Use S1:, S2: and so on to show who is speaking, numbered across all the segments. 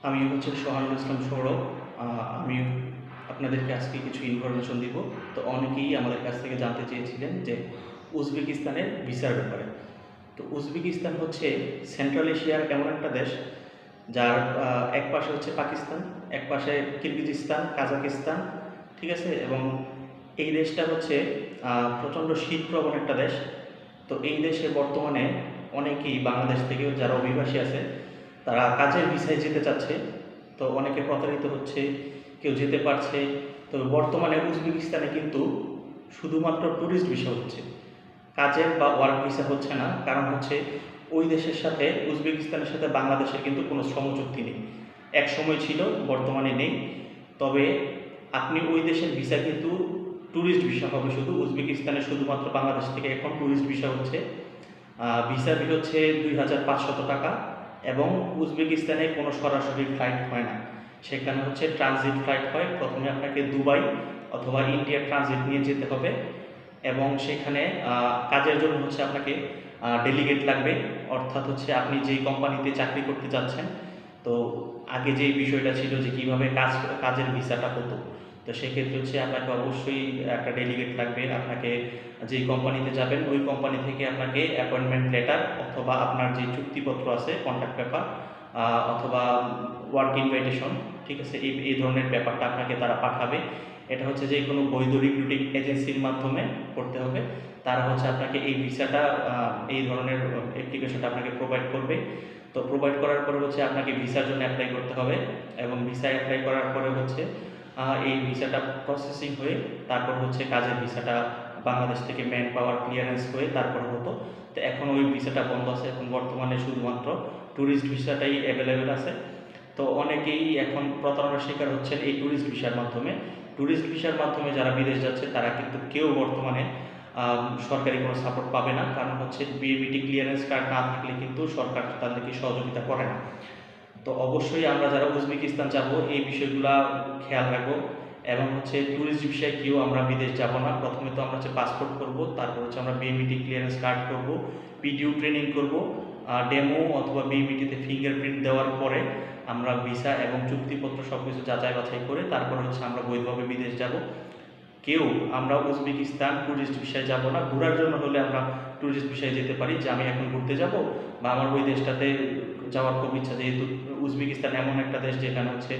S1: আমি হচ্ছে সোহানুল ইসলাম সৌরভ। আমি আপনাদেরকে আজকে কিছু ইনফরমেশন দিব। তো অনেকেই আমাদের কাছ থেকে জানতে চেয়েছিলেন যে উজবেকিস্তানের ভিসার ব্যাপারে। তো উজবেকিস্তান হচ্ছে সেন্ট্রাল এশিয়ার এমন একটা দেশ যার এক পাশে হচ্ছে পাকিস্তান, এক পাশে কিরগিজস্তান, কাজাকিস্তান, ঠিক আছে। এবং এই দেশটা হচ্ছে প্রচণ্ড শীতপ্রবণ একটা দেশ। তো এই দেশে বর্তমানে অনেকেই বাংলাদেশ থেকেও যারা অভিবাসী আছে তারা কাজের ভিসায় যেতে চাচ্ছে। তো অনেকে প্রতারিত হচ্ছে, কেউ যেতে পারছে। তবে বর্তমানে উজবেকিস্তানে কিন্তু শুধুমাত্র ট্যুরিস্ট ভিসা হচ্ছে, কাজের বা ওয়ার্ক ভিসা হচ্ছে না। কারণ হচ্ছে ওই দেশের সাথে, উজবেকিস্তানের সাথে বাংলাদেশের কিন্তু কোনো শ্রমচুক্তি নেই। এক সময় ছিল, বর্তমানে নেই। তবে আপনি ওই দেশের ভিসা কিন্তু ট্যুরিস্ট ভিসা হবে শুধু। উজবেকিস্তানে শুধুমাত্র বাংলাদেশ থেকে এখন ট্যুরিস্ট ভিসা হচ্ছে। ভিসা ফি হচ্ছে 2500 টাকা। এবং উজবেকিস্তানে কোনো সরাসরি ফ্লাইট হয় না, সেখানে হচ্ছে ট্রানজিট ফ্লাইট হয়। প্রথমে আপনাকে দুবাই অথবা ইন্ডিয়া ট্রানজিট নিয়ে যেতে হবে। এবং সেখানে কাজের জন্য হচ্ছে আপনাকে ডেলিগেট লাগবে, অর্থাৎ হচ্ছে আপনি যেই কোম্পানিতে চাকরি করতে যাচ্ছেন। তো আগে যে বিষয়টা ছিল যে কীভাবে কাজের ভিসাটা হতো, তো সেক্ষেত্রে হচ্ছে আপনাকে অবশ্যই একটা ডেলিগেট লাগবে। আপনাকে যেই কোম্পানিতে যাবেন ওই কোম্পানি থেকে আপনাকে অ্যাপয়েন্টমেন্ট লেটার অথবা আপনার যে চুক্তিপত্র আছে, কন্ট্রাক্ট পেপার অথবা ওয়ার্ক ইনভাইটেশন, ঠিক আছে, এই ধরনের পেপারটা আপনাকে তারা পাঠাবে। এটা হচ্ছে যে কোনো বৈধ রিক্রুটিং এজেন্সির মাধ্যমে করতে হবে। তারা হচ্ছে আপনাকে এই ভিসাটা, এই ধরনের অ্যাপ্লিকেশনটা আপনাকে প্রোভাইড করবে। তো প্রোভাইড করার পরে হচ্ছে আপনাকে ভিসার জন্য অ্যাপ্লাই করতে হবে। এবং ভিসা অ্যাপ্লাই করার পরে হচ্ছে এই ভিসাটা প্রসেসিং হয়ে তারপর হচ্ছে কাজের ভিসাটা বাংলাদেশ থেকে ম্যান পাওয়ার ক্লিয়ারেন্স হয়ে তারপর হতো। তো এখন ওই ভিসাটা বন্ধ আছে, এখন বর্তমানে শুধুমাত্র ট্যুরিস্ট ভিসাটাই অ্যাভেলেবেল আছে। তো অনেকেই এখন প্রতারণার শিকার হচ্ছেন এই ট্যুরিস্ট ভিসার মাধ্যমে। ট্যুরিস্ট ভিসার মাধ্যমে যারা বিদেশ যাচ্ছে তারা কিন্তু কেউ বর্তমানে সরকারি কোনো সাপোর্ট পাবে না। কারণ হচ্ছে বিএবিটি ক্লিয়ারেন্স কার্ড না থাকলে কিন্তু সরকার তাদেরকে সহযোগিতা করে না। তো অবশ্যই আমরা যারা উজবেকিস্তান যাব এই বিষয়গুলো খেয়াল রাখবো। এবং হচ্ছে ট্যুরিস্ট ভিসায় কেউ আমরা বিদেশ যাব না। প্রথমে তো আমরা হচ্ছে পাসপোর্ট করব, তারপর হচ্ছে আমরা বিএমইটি ক্লিয়ারেন্স কার্ড করব, পিডিউ ট্রেনিং করব, ডেমো অথবা বিএমইটিতে ফিঙ্গারপ্রিন্ট দেওয়ার পরে আমরা ভিসা এবং চুক্তিপত্র সব কিছু যাচাই বাছাই করে তারপর হচ্ছে আমরা বৈধভাবে বিদেশ যাব। কেউ আমরা উজবেকিস্তান ট্যুরিস্ট ভিসায় যাব না। ঘোরার জন্য হলে আমরা ট্যুরিস্ট ভিসায় যেতে পারি, যে আমি এখন ঘুরতে যাব বা আমার ওই দেশটাতে যাওয়ার খুব ইচ্ছা। যেহেতু উজবেকিস্তান এমন একটা দেশ যেখানে হচ্ছে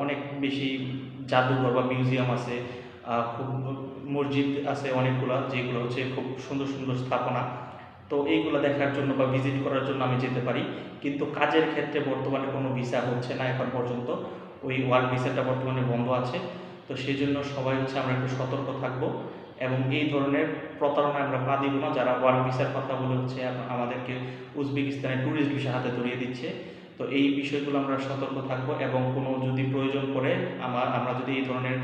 S1: অনেক বেশি জাদুঘর বা মিউজিয়াম আছে, খুব মসজিদ আছে অনেকগুলো, যেগুলো হচ্ছে খুব সুন্দর সুন্দর স্থাপনা। তো এইগুলো দেখার জন্য বা ভিজিট করার জন্য আমি যেতে পারি। কিন্তু কাজের ক্ষেত্রে বর্তমানে কোনো ভিসা হচ্ছে না এখন পর্যন্ত। ওই ওয়ার্ক ভিসাটা বর্তমানে বন্ধ আছে। তো সেই জন্য সবাই হচ্ছে আমরা একটু সতর্ক থাকব এবং এই ধরনের প্রতারণায় আমরা পা দিব না। যারা ওয়ার্ক ভিসার কথা বলে হচ্ছে আমাদেরকে উজবেকিস্তানের ট্যুরিস্ট ভিসা হাতে ধরিয়ে দিচ্ছে। তো এই বিষয়গুলো আমরা সতর্ক থাকবো। এবং কোনো যদি প্রয়োজন পড়ে আমরা যদি এই ধরনের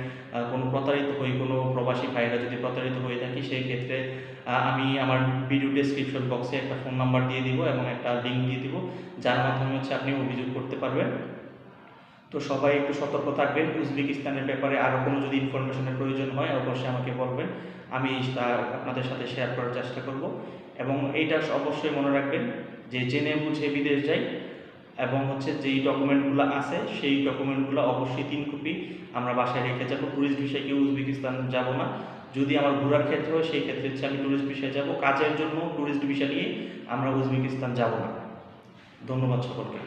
S1: কোনো প্রতারিত হই, কোনো প্রবাসী ভাইরা যদি প্রতারিত হয়ে থাকি, সেই ক্ষেত্রে আমি আমার ভিডিও ডেসক্রিপশন বক্সে একটা ফোন নাম্বার দিয়ে দিব এবং একটা লিঙ্ক দিয়ে দিব, যার মাধ্যমে হচ্ছে আপনি অভিযোগ করতে পারবেন। তো সবাই একটু সতর্ক থাকবেন। উজবেকিস্তানের ব্যাপারে আরও কোনো যদি ইনফরমেশনের প্রয়োজন হয় অবশ্যই আমাকে বলবেন, আমি তা আপনাদের সাথে শেয়ার করার চেষ্টা করব। এবং এইটা অবশ্যই মনে রাখবেন যে জেনে বুঝে বিদেশ যাই। এবং হচ্ছে যেই ডকুমেন্টগুলো আছে সেই ডকুমেন্টগুলো অবশ্যই 3 কপি আমরা বাসায় রেখে যাবো। ট্যুরিস্ট ভিসায় কেউ উজবেকিস্তান যাব না। যদি আমার ঘোরার ক্ষেত্রে হয় সেই ক্ষেত্রে হচ্ছে আমি ট্যুরিস্ট ভিসায় যাব। কাজের জন্য ট্যুরিস্ট ভিসা নিয়ে আমরা উজবেকিস্তান যাব না। ধন্যবাদ সকলকে।